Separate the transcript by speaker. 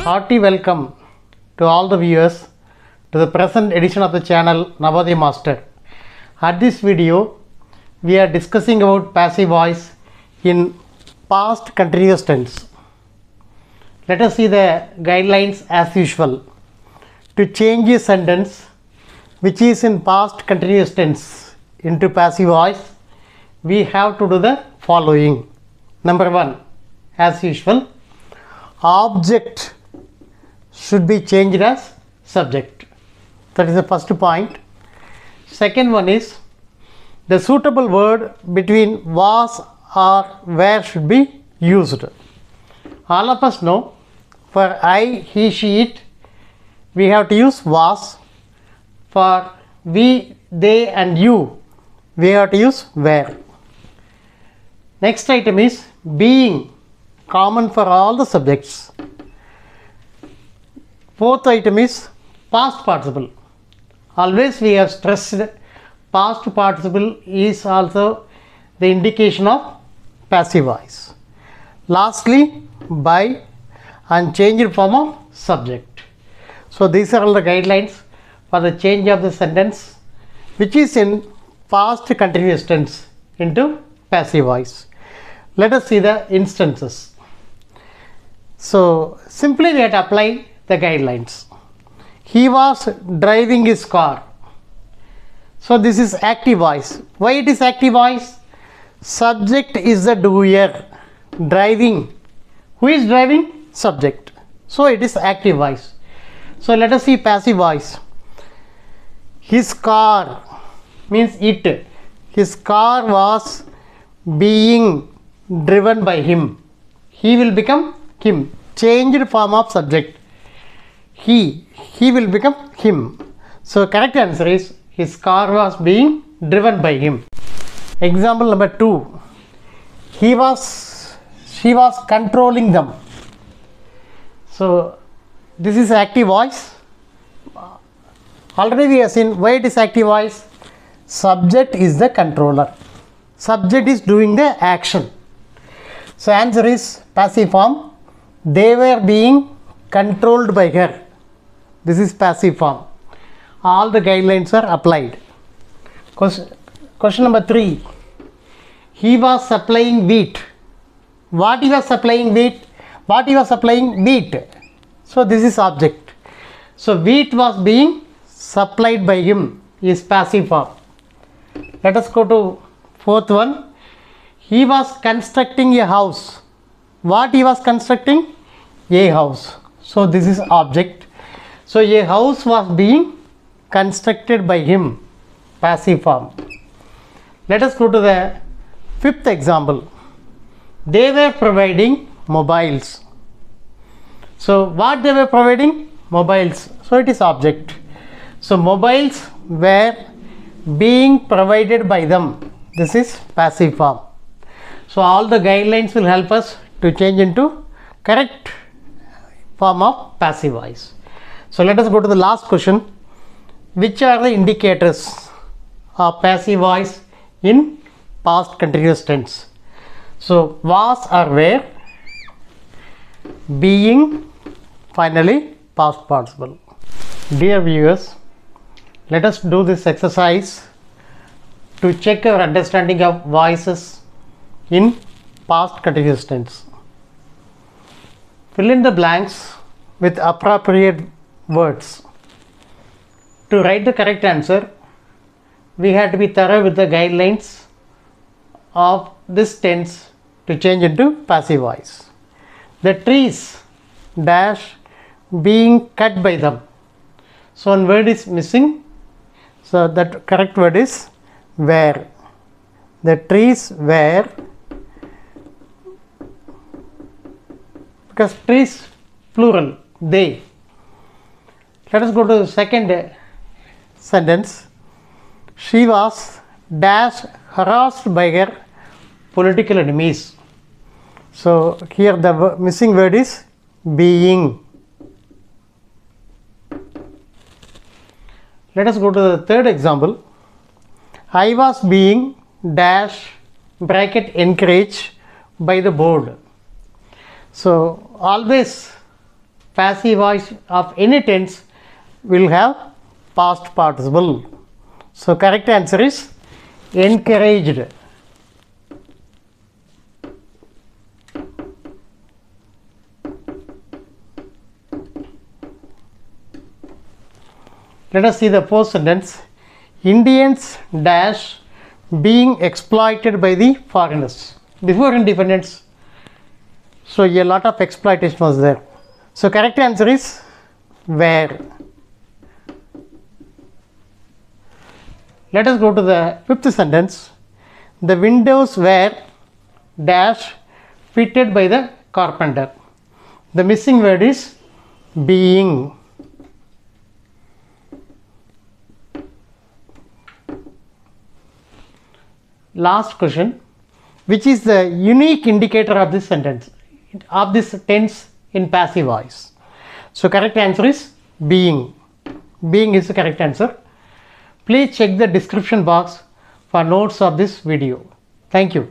Speaker 1: Hearty welcome to all the viewers to the present edition of the channel Navodaya Master. At this video, we are discussing about passive voice in past continuous tense. Let us see the guidelines as usual. To change a sentence which is in past continuous tense into passive voice, we have to do the following. Number 1, as usual, object should be changed as subject. That is the first point. Second one is the suitable word between was or where should be used. All of us know for I, he, she, it, we have to use was. For we, they and you, we have to use where. Next item is being, common for all the subjects. Fourth item is past participle. Always we have stressed past participle is also the indication of passive voice. Lastly, by and changed form of subject. So these are all the guidelines for the change of the sentence which is in past continuous tense into passive voice. Let us see the instances. So simply we have to apply the guidelines. He was driving his car. So this is active voice. Why it is active voice? Subject is the doer. Driving. Who is driving? Subject. So it is active voice. So let us see passive voice. His car means it. His car was being driven by him. He will become him. Changed form of subject. He will become him. So correct answer is his car was being driven by him. Example number 2. She was controlling them. So this is active voice. Already we have seen why it is active voice. Subject is the controller. Subject is doing the action. So answer is passive form. They were being controlled by her. This is passive form. All the guidelines are applied. Question number 3. He was supplying wheat. What he was supplying wheat? What he was supplying wheat. So this is object. So wheat was being supplied by him is passive form. Let us go to fourth one. He was constructing a house. What he was constructing? A house. So this is object. So a house was being constructed by him. Passive form. Let us go to the fifth example. They were providing mobiles. So what they were providing? Mobiles. So it is object. So mobiles were being provided by them. This is passive form. So all the guidelines will help us to change into correct form of passive voice. So let us go to the last question. Which are the indicators of passive voice in past continuous tense? So was or were, being, finally past participle. Dear viewers, let us do this exercise to check our understanding of voices in past continuous tense. Fill in the blanks with appropriate words. To write the correct answer, we have to be thorough with the guidelines of this tense to change into passive voice. The trees dash being cut by them. So one word is missing. So that correct word is were. The trees were, because trees plural, they. Let us go to the second sentence. She was dash harassed by her political enemies. So here the missing word is being. Let us go to the third example. I was being dash bracket encouraged by the board. So always passive voice of any tense will have past participle. So correct answer is encouraged. Let us see the first sentence. Indians dash being exploited by the foreigners. Before independence, so a lot of exploitation was there. So correct answer is where. Let us go to the fifth sentence. The windows were dash fitted by the carpenter. The missing word is being. Last question. Which is the unique indicator of this sentence, of this tense in passive voice? So correct answer is being. Being is the correct answer. Please check the description box for notes of this video. Thank you.